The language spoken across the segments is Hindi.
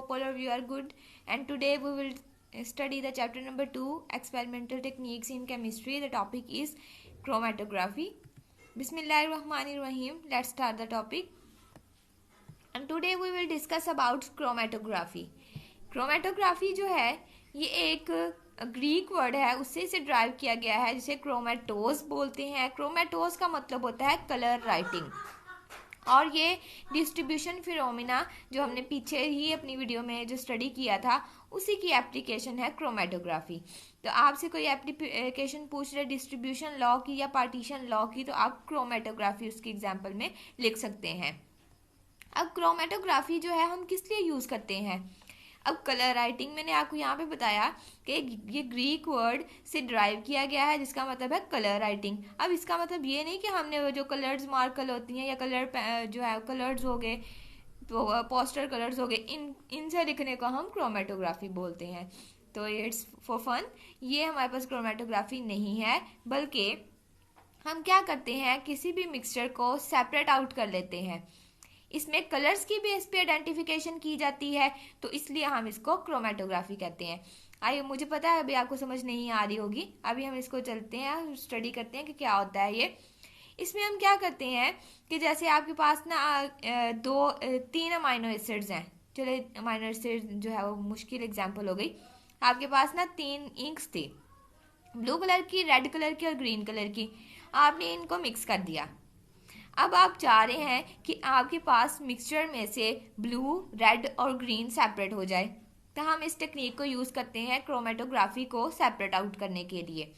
hope all of you are good, and today we will study the chapter number 2, experimental techniques in chemistry. The topic is chromatography. Bismillahirrahmanirrahim. Let's start the topic. And today we will discuss about chromatography. Chromatography जो है ये एक ग्रीक वर्ड है, उससे इसे ड्राइव किया गया है, जिसे क्रोमेटोज बोलते हैं. क्रोमेटोज का मतलब होता है कलर राइटिंग, और ये डिस्ट्रीब्यूशन फिनोमिना जो हमने पीछे ही अपनी वीडियो में जो स्टडी किया था उसी की एप्लीकेशन है क्रोमेटोग्राफी. तो आपसे कोई एप्लीकेशन पूछ रहे डिस्ट्रीब्यूशन लॉ की या पार्टीशन लॉ की, तो आप क्रोमेटोग्राफी उसके एग्जाम्पल में लिख सकते हैं. अब क्रोमेटोग्राफी जो है हम किस लिए यूज़ करते हैं. अब कलर राइटिंग मैंने आपको यहाँ पे बताया कि ये ग्रीक वर्ड से ड्राइव किया गया है, जिसका मतलब है कलर राइटिंग. अब इसका मतलब ये नहीं कि हमने वो जो कलर्स मार्कर होती हैं या कलर जो है कलर्स हो गए, तो पोस्टर कलर्स हो गए, इनसे लिखने को हम क्रोमेटोग्राफी बोलते हैं. तो इट्स फॉर फन. ये हमारे पास क्रोमेटोग्राफी नहीं है, बल्कि हम क्या करते हैं, किसी भी मिक्सचर को सेपरेट आउट कर लेते हैं. इसमें कलर्स की बेस पे आइडेंटिफिकेशन की जाती है, तो इसलिए हम इसको क्रोमेटोग्राफी कहते हैं. आइए, मुझे पता है अभी आपको समझ नहीं आ रही होगी, अभी हम इसको चलते हैं स्टडी करते हैं कि क्या होता है ये. इसमें हम क्या करते हैं कि जैसे आपके पास ना 3 अमाइनो एसिड्स हैं. चले, अमाइनो एसिड जो है वो मुश्किल एग्जाम्पल हो गई. आपके पास ना 3 इंक्स थी, ब्लू कलर की, रेड कलर की और ग्रीन कलर की. आपने इनको मिक्स कर दिया. अब आप चाह रहे हैं कि आपके पास मिक्सचर में से ब्लू, रेड और ग्रीन सेपरेट हो जाए, तो हम इस टेक्निक को यूज़ करते हैं क्रोमेटोग्राफी को सेपरेट आउट करने के लिए.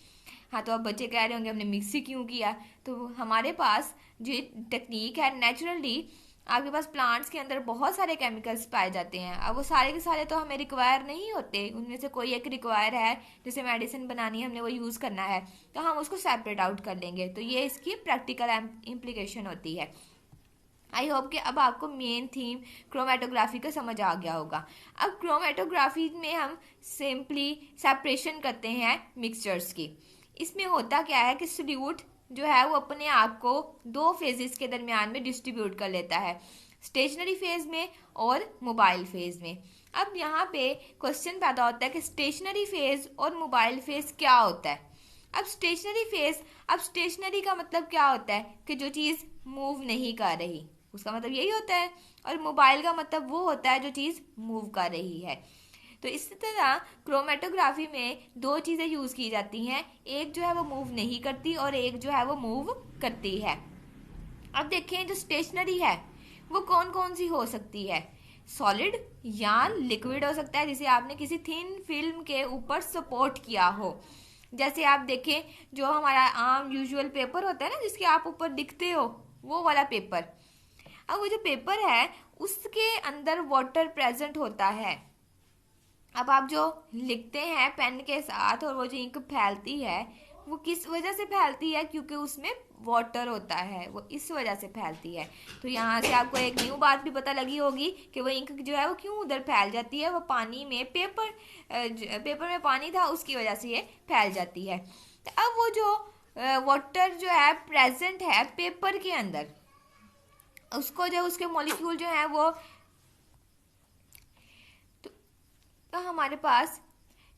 हाँ, तो अब बच्चे कह रहे होंगे हमने मिक्स ही क्यों किया. तो हमारे पास जो टेक्निक है, नेचुरली आपके पास प्लांट्स के अंदर बहुत सारे केमिकल्स पाए जाते हैं. अब वो सारे के सारे तो हमें रिक्वायर नहीं होते, उनमें से कोई एक रिक्वायर है, जैसे मेडिसिन बनानी है, हमने वो यूज़ करना है, तो हम उसको सेपरेट आउट कर लेंगे. तो ये इसकी प्रैक्टिकल इम्प्लीकेशन होती है. आई होप कि अब आपको मेन थीम क्रोमेटोग्राफी का समझ आ गया होगा. अब क्रोमेटोग्राफी में हम सिंपली सेपरेशन करते हैं मिक्सचर्स की. इसमें होता क्या है कि सोल्यूट जो है वो अपने आप को 2 फेजेस के दरमियान में डिस्ट्रीब्यूट कर लेता है, स्टेशनरी फेज में और मोबाइल फेज में. अब यहाँ पे क्वेश्चन पैदा होता है कि स्टेशनरी फेज और मोबाइल फेज क्या होता है. अब स्टेशनरी का मतलब क्या होता है कि जो चीज़ मूव नहीं कर रही, उसका मतलब यही होता है. और मोबाइल का मतलब वो होता है जो चीज़ मूव कर रही है. तो इसी तरह क्रोमेटोग्राफी में 2 चीज़ें यूज़ की जाती हैं, एक जो है वो मूव नहीं करती और एक जो है वो मूव करती है. अब देखें, जो स्टेशनरी है वो कौन कौन सी हो सकती है. सॉलिड या लिक्विड हो सकता है, जिसे आपने किसी थिन फिल्म के ऊपर सपोर्ट किया हो. जैसे आप देखें, जो हमारा आम यूजुअल पेपर होता है ना, जिसके आप ऊपर लिखते हो, वो वाला पेपर. अब वो जो पेपर है उसके अंदर वाटर प्रेजेंट होता है. अब आप जो लिखते हैं पेन के साथ, और वो जो इंक फैलती है वो किस वजह से फैलती है, क्योंकि उसमें वाटर होता है, वो इस वजह से फैलती है. तो यहाँ से आपको एक न्यू बात भी पता लगी होगी कि वो इंक जो है वो क्यों उधर फैल जाती है. वो पानी में पेपर में पानी था, उसकी वजह से ये फैल जाती है. तो अब वो जो वाटर जो है प्रेजेंट है पेपर के अंदर, उसको जो उसके मॉलिक्यूल जो है वो, तो हमारे पास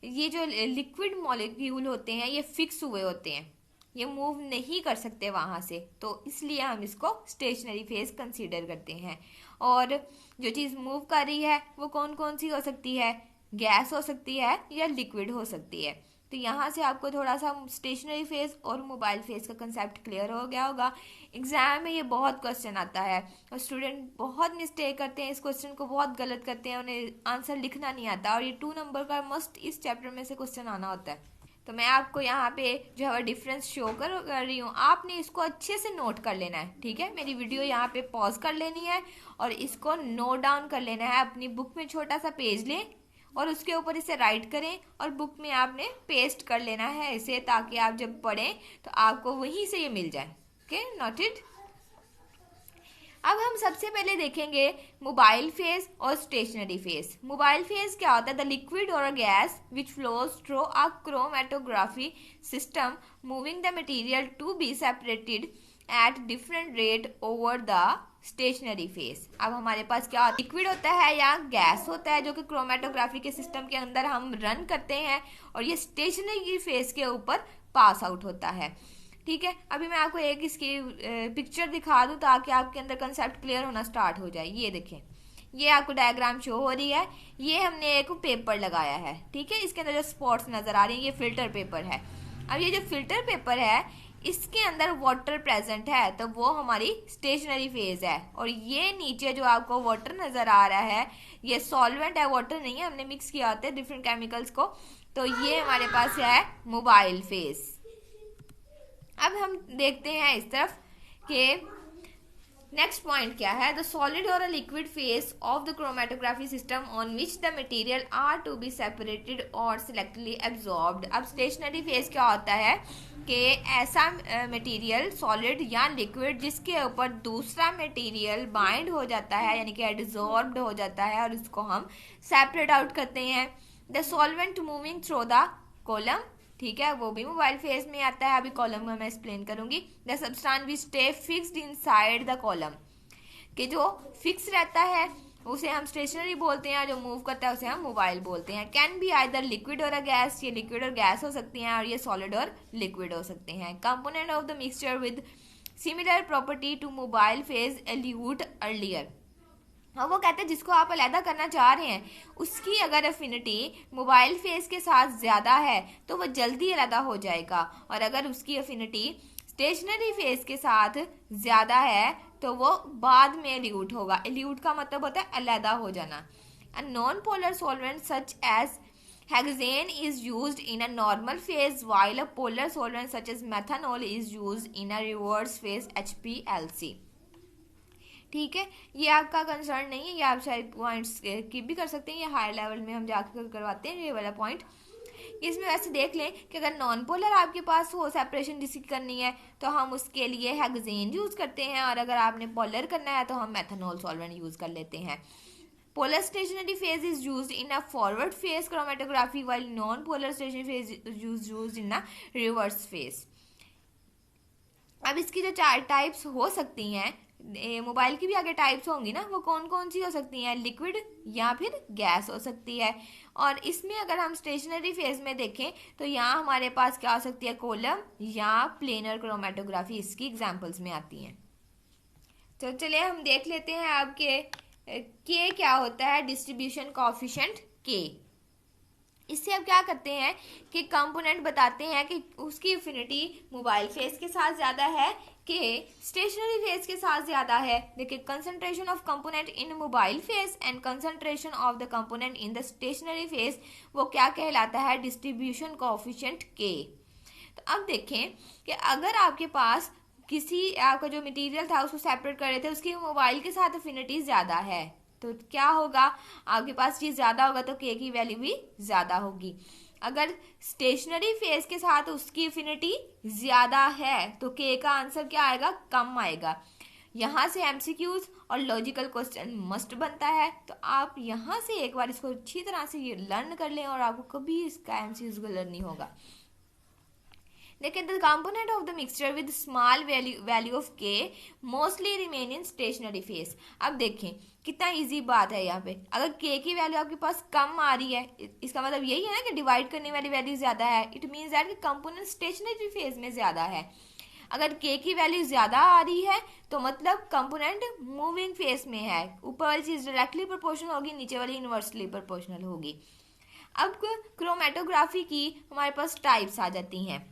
ये जो लिक्विड मॉलिक्यूल होते हैं ये फिक्स हुए होते हैं, ये मूव नहीं कर सकते वहाँ से. तो इसलिए हम इसको स्टेशनरी फेज कंसीडर करते हैं. और जो चीज़ मूव कर रही है वो कौन कौन सी हो सकती है, गैस हो सकती है या लिक्विड हो सकती है. तो यहाँ से आपको थोड़ा सा स्टेशनरी फेज और मोबाइल फेज का कंसेप्ट क्लियर हो गया होगा. एग्जाम में ये बहुत क्वेश्चन आता है और स्टूडेंट बहुत मिस्टेक करते हैं, इस क्वेश्चन को बहुत गलत करते हैं, उन्हें आंसर लिखना नहीं आता, और ये 2 नंबर का मस्ट इस चैप्टर में से क्वेश्चन आना होता है. तो मैं आपको यहाँ पे जो है डिफरेंस शो कर रही हूँ, आपने इसको अच्छे से नोट कर लेना है. ठीक है, मेरी वीडियो यहाँ पे पॉज कर लेनी है और इसको नोट डाउन कर लेना है. अपनी बुक में छोटा सा पेज लें और उसके ऊपर इसे राइट करें और बुक में आपने पेस्ट कर लेना है इसे, ताकि आप जब पढ़ें तो आपको वहीं से ये मिल जाए. Okay, noted. अब हम सबसे पहले देखेंगे मोबाइल फेज और स्टेशनरी फेज. मोबाइल फेज क्या होता है, द लिक्विड और gas which flows through a chromatography system moving the material to be separated at different rate over the stationary phase. अब हमारे पास क्या लिक्विड होता है या गैस होता है जो कि क्रोमेटोग्राफी के सिस्टम के अंदर हम रन करते हैं, और ये स्टेशनरी फेस के ऊपर पास आउट होता है। ठीक है, अभी मैं आपको एक इसकी पिक्चर दिखा दूं ताकि आपके अंदर कंसेप्ट क्लियर होना स्टार्ट हो जाए। ये देखें, ये आपको डायग्राम शो हो रही है। ये हमने एक पेपर लगाया है, ठीक है, इसके अंदर जो स्पॉट्स नजर आ रही हैं ये फिल्टर पेपर है। अब ये जो फिल्टर पेपर है इसके अंदर वाटर प्रेजेंट है, तो वो हमारी स्टेशनरी फेज है। और ये नीचे जो आपको वाटर नजर आ रहा है ये सॉल्वेंट है, वाटर नहीं है, हमने मिक्स किया होता है डिफरेंट केमिकल्स को। तो ये हमारे पास है मोबाइल फेज। अब हम देखते हैं इस तरफ कि नेक्स्ट पॉइंट क्या है। द सॉलिड और a liquid phase of the chromatography system on which the material are to be separated और सिलेक्टली एब्जॉर्ब्ड। अब स्टेशनरी फेस क्या होता है कि ऐसा मटेरियल सॉलिड या लिक्विड जिसके ऊपर दूसरा मटेरियल बाइंड हो जाता है यानी कि एब्जॉर्ब्ड हो जाता है, और इसको हम सेपरेट आउट करते हैं। The solvent moving through the column, ठीक है, वो भी मोबाइल फेज में आता है। अभी कॉलम में मैं एक्सप्लेन करूंगी। The substance which stay fixed inside the column, कि जो फिक्स रहता है उसे हम स्टेशनरी बोलते हैं, जो मूव करता है उसे हम मोबाइल बोलते हैं। कैन बी आइदर लिक्विड और अ गैस, ये लिक्विड और गैस हो सकती हैं, और ये सॉलिड और लिक्विड हो सकते हैं। Component of the mixture with similar property to mobile phase elute earlier. और वो कहते हैं जिसको आप अलहदा करना चाह रहे हैं उसकी अगर एफिनिटी मोबाइल फेस के साथ ज़्यादा है तो वो जल्दी अलहदा हो जाएगा, और अगर उसकी एफिनिटी स्टेशनरी फेस के साथ ज़्यादा है तो वो बाद में एल्यूट होगा। एल्यूट का मतलब होता है अलहदा हो जाना। A non polar solvent such as hexane is used in a normal phase while a polar solvent such as methanol is used in a reverse phase HPLC। ठीक है, ये आपका कंसर्न नहीं है, ये आप शायद पॉइंट्स कीप भी कर सकते हैं, ये हायर लेवल में हम जाकर करवाते हैं ये वाला पॉइंट। इसमें वैसे देख लें कि अगर नॉन पोलर आपके पास हो सेपरेशन जिसकी करनी है तो हम उसके लिए हेक्सेन यूज करते हैं, और अगर आपने पोलर करना है तो हम मेथनॉल सॉल्वेंट यूज कर लेते हैं। Polar stationary phase is used in a forward phase chromatography while non polar stationary phase is used in a reverse phase. अब इसकी जो 4 टाइप्स हो सकती हैं, मोबाइल की भी आगे टाइप्स होंगी ना, वो कौन कौन सी हो सकती हैं, लिक्विड या फिर गैस हो सकती है। और इसमें अगर हम स्टेशनरी फेज में देखें तो यहाँ हमारे पास क्या हो सकती है, कॉलम या प्लेनर क्रोमेटोग्राफी इसकी एग्जांपल्स में आती हैं। तो चलिए हम देख लेते हैं आपके के क्या होता है, डिस्ट्रीब्यूशन कोएफिशिएंट के। इससे अब क्या करते हैं कि कंपोनेंट बताते हैं कि उसकी एफिनिटी मोबाइल फेस के साथ ज़्यादा है कि स्टेशनरी फेस के साथ ज़्यादा है। देखिए, concentration of component in mobile phase and concentration of the component in the stationary phase, वो क्या कहलाता है, डिस्ट्रीब्यूशन कोएफिशिएंट के। तो अब देखें कि अगर आपके पास किसी आपका जो मटेरियल था उसको सेपरेट कर रहे थे, उसकी मोबाइल के साथ एफिनिटी ज़्यादा है, तो क्या होगा, आपके पास चीज ज्यादा होगा तो के की वैल्यू भी ज्यादा होगी। अगर स्टेशनरी फेस के साथ उसकी एफिनिटी ज्यादा है तो के का आंसर क्या आएगा, कम आएगा। यहाँ से एमसीक्यूज और लॉजिकल क्वेश्चन मस्ट बनता है, तो आप यहाँ से एक बार इसको अच्छी तरह से ये लर्न कर लें और आपको कभी इसका एमसीक्यूज लर्न नहीं होगा। लेकिन the component of the mixture with small value of K mostly remain in stationary phase. अब देखें कितना इजी बात है, यहाँ पे अगर के की वैल्यू आपके पास कम आ रही है इसका मतलब यही है ना कि डिवाइड करने वाली वैल्यू ज्यादा है। इट मीन्स दैट कि कंपोनेंट स्टेशनरी फेज में ज्यादा है। अगर के की वैल्यू ज्यादा आ रही है तो मतलब कंपोनेंट मूविंग फेज में है। ऊपर वाली चीज डायरेक्टली प्रोपोर्शनल होगी, नीचे वाली इनवर्सली प्रोपोर्शनल होगी। अब क्रोमेटोग्राफी की हमारे पास टाइप्स आ जाती हैं।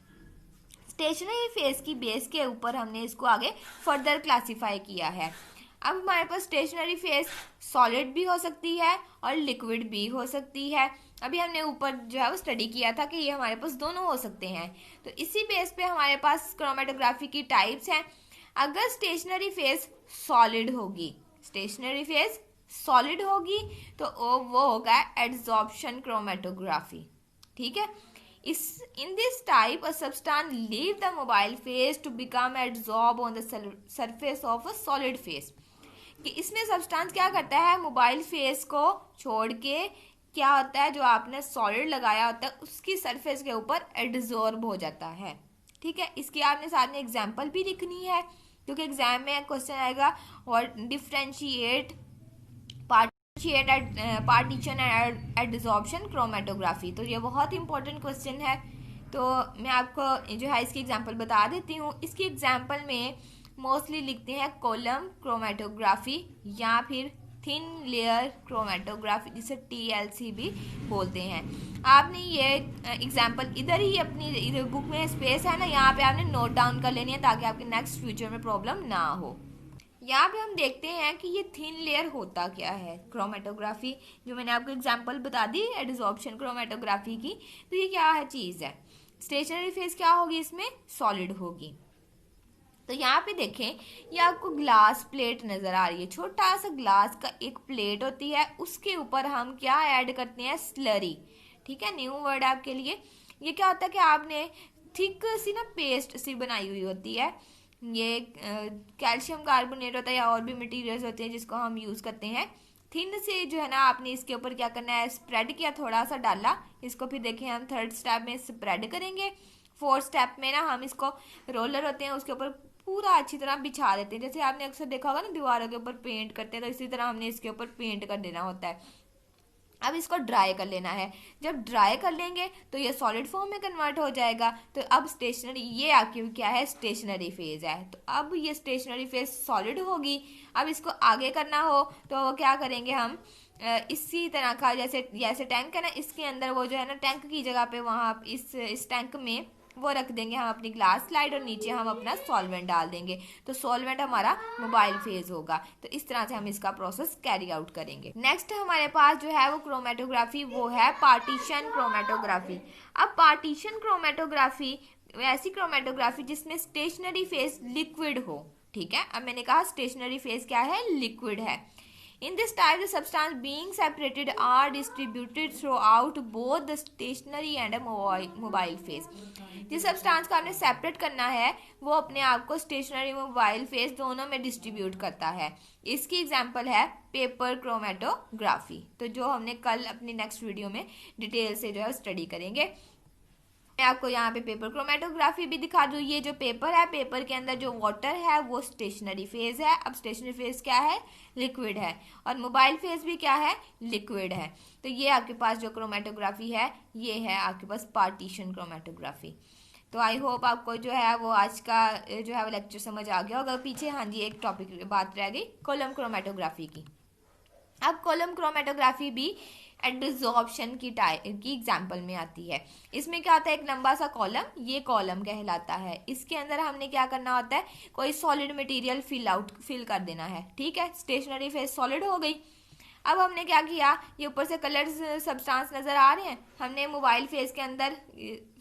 स्टेशनरी फेज की बेस के ऊपर हमने इसको आगे फर्दर क्लासिफाई किया है। अब हमारे पास स्टेशनरी फेज सॉलिड भी हो सकती है और लिक्विड भी हो सकती है। अभी हमने ऊपर जो है वो स्टडी किया था कि ये हमारे पास दोनों हो सकते हैं। तो इसी बेस पे हमारे पास क्रोमेटोग्राफी की टाइप्स हैं। अगर स्टेशनरी फेज सॉलिड होगी, स्टेशनरी फेज सॉलिड होगी तो वो होगा एड्सॉर्प्शन क्रोमेटोग्राफी। ठीक है, in this type a substance leave the mobile phase to become adsorb on the surface of a solid phase। कि इसमें सब्सटेंस क्या करता है, मोबाइल फेस को छोड़ के क्या होता है, जो आपने सॉलिड लगाया होता है उसकी सरफेस के ऊपर एडजॉर्ब हो जाता है। ठीक है, इसकी आपने साथ में एग्जांपल भी लिखनी है। क्योंकि एग्जाम में क्वेश्चन आएगा और differentiate partition and adsorption chromatography. तो ये बहुत इंपॉर्टेंट क्वेश्चन है। तो मैं आपको जो है इसकी एग्जांपल बता देती हूँ। इसकी एग्जांपल में मोस्टली लिखते हैं कॉलम क्रोमेटोग्राफी या फिर थिन लेयर क्रोमेटोग्राफी, जिसे TLC भी बोलते हैं। आपने ये एग्जांपल इधर ही अपनी इधर बुक में स्पेस है ना, यहाँ पे आपने नोट डाउन कर लेनी है ताकि आपके नेक्स्ट फ्यूचर में प्रॉब्लम ना हो। यहाँ पे हम देखते हैं कि ये थिन लेयर होता क्या है। क्रोमेटोग्राफी जो मैंने आपको एग्जांपल बता दी एडजॉर्प्शन क्रोमेटोग्राफी की, तो ये क्या है चीज़ है। स्टेशनरी फेज क्या होगी, इसमें सॉलिड होगी। तो यहाँ पे देखें, ये आपको ग्लास प्लेट नजर आ रही है। छोटा सा ग्लास का एक प्लेट होती है, उसके ऊपर हम क्या ऐड करते हैं, स्लरी। ठीक है, न्यू वर्ड आपके लिए। ये क्या होता है कि आपने थिक सी ना पेस्ट सी बनाई हुई होती है। ये कैल्शियम कार्बोनेट होता है या और भी मटेरियल्स होते हैं जिसको हम यूज करते हैं। थिन से जो है ना आपने इसके ऊपर क्या करना है, स्प्रेड किया, थोड़ा सा डाला इसको। फिर देखें हम थर्ड स्टेप में स्प्रेड करेंगे। फोर्थ स्टेप में ना हम इसको रोलर होते हैं उसके ऊपर पूरा अच्छी तरह बिछा देते हैं। जैसे आपने अक्सर देखा होगा ना दीवारों के ऊपर पेंट करते हैं, तो इसी तरह हमने इसके ऊपर पेंट कर देना होता है। अब इसको ड्राई कर लेना है। जब ड्राई कर लेंगे तो ये सॉलिड फॉर्म में कन्वर्ट हो जाएगा। तो अब स्टेशनरी, ये आपकी क्या है, स्टेशनरी फेज है। तो अब ये स्टेशनरी फेज सॉलिड होगी। अब इसको आगे करना हो तो क्या करेंगे हम, इसी तरह का जैसे टैंक है ना, इसके अंदर वो जो है ना टैंक की जगह पे वहाँ इस टैंक में वो रख देंगे हम अपनी ग्लास स्लाइड, और नीचे हम अपना सॉल्वेंट डाल देंगे। तो सॉल्वेंट हमारा मोबाइल फेज होगा। तो इस तरह से हम इसका प्रोसेस कैरी आउट करेंगे। नेक्स्ट हमारे पास जो है वो क्रोमेटोग्राफी, वो है पार्टीशन क्रोमेटोग्राफी। अब पार्टीशन क्रोमेटोग्राफी ऐसी क्रोमेटोग्राफी जिसमें स्टेशनरी फेज लिक्विड हो। ठीक है, अब मैंने कहा स्टेशनरी फेज क्या है, लिक्विड है। In this type, the substance being separated are distributed throughout both the stationary and a mobile phase. जिस सब्सटेंस को आपने सेपरेट करना है वो अपने आप को स्टेशनरी मोबाइल फेज दोनों में डिस्ट्रीब्यूट करता है। इसकी एग्जांपल है पेपर क्रोमेटोग्राफी। तो जो हमने कल अपनी नेक्स्ट वीडियो में डिटेल से जो है स्टडी करेंगे। मैं आपको यहाँ पे पेपर क्रोमेटोग्राफी भी दिखा दूँ। ये जो पेपर है, पेपर के अंदर जो वाटर है वो स्टेशनरी फेज है। अब स्टेशनरी फेज क्या है, लिक्विड है। और मोबाइल फेज भी क्या है, लिक्विड है। तो ये आपके पास जो क्रोमेटोग्राफी है ये है आपके पास पार्टीशन क्रोमेटोग्राफी। तो आई होप आपको जो है वो आज का जो है वो लेक्चर समझ आ गया होगा। पीछे हाँ जी एक टॉपिक बात रह गई, कॉलम क्रोमेटोग्राफी की। अब कॉलम क्रोमेटोग्राफी भी एडजॉर्प्शन की एग्जाम्पल में आती है। इसमें क्या होता है, एक लंबा सा कॉलम, ये कॉलम कहलाता है। इसके अंदर हमने क्या करना होता है, कोई सॉलिड मटेरियल फिल कर देना है। ठीक है, स्टेशनरी फेज सॉलिड हो गई। अब हमने क्या किया, ये ऊपर से कलर्स सब्सटेंस नजर आ रहे हैं, हमने मोबाइल फेज के अंदर,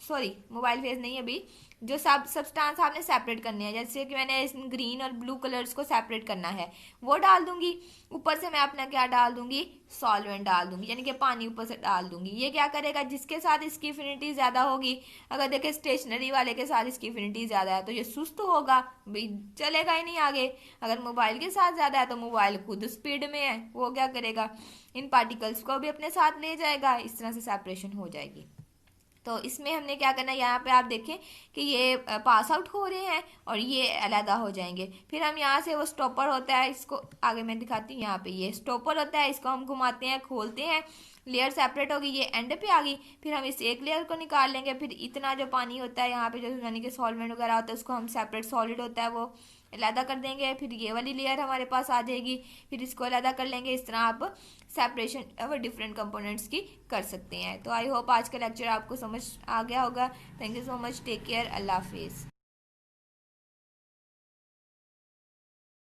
सॉरी मोबाइल फेज नहीं, अभी जो सब्सटेंस आपने सेपरेट करने हैं, जैसे कि मैंने ग्रीन और ब्लू कलर्स को सेपरेट करना है वो डाल दूंगी। ऊपर से मैं अपना क्या डाल दूंगी, सॉल्वेंट डाल दूंगी, यानी कि पानी ऊपर से डाल दूंगी। ये क्या करेगा, जिसके साथ इसकी एफिनिटी ज्यादा होगी, अगर देखें स्टेशनरी वाले के साथ इसकी एफिनिटी ज्यादा है तो ये सुस्त होगा, भाई चलेगा ही नहीं आगे। अगर मोबाइल के साथ ज्यादा है तो मोबाइल खुद स्पीड में है, वो क्या करेगा, इन पार्टिकल्स को भी अपने साथ ले जाएगा। इस तरह से सेपरेशन हो जाएगी। तो इसमें हमने क्या करना है, यहाँ पे आप देखें कि ये पास आउट हो रहे हैं और ये अलहदा हो जाएंगे। फिर हम यहाँ से वो स्टॉपर होता है, इसको आगे मैं दिखाती हूँ। यहाँ पे ये स्टॉपर होता है, इसको हम घुमाते हैं, खोलते हैं, लेयर सेपरेट होगी, ये एंड पे आ गई। फिर हम इस एक लेयर को निकाल लेंगे। फिर इतना जो पानी होता है यहाँ पे, जो यानी कि सॉल्वेंट वगैरह होता है, उसको हम सेपरेट सॉलिड होता है वो अलहदा कर देंगे। फिर ये वाली लेयर हमारे पास आ जाएगी, फिर इसको अलहदा कर लेंगे। इस तरह आप सेपरेशन डिफरेंट कंपोनेंट्स की कर सकते हैं। तो आई होप आज का लेक्चर आपको समझ आ गया होगा। Thank you so much, take care, अल्लाह हाफिज़।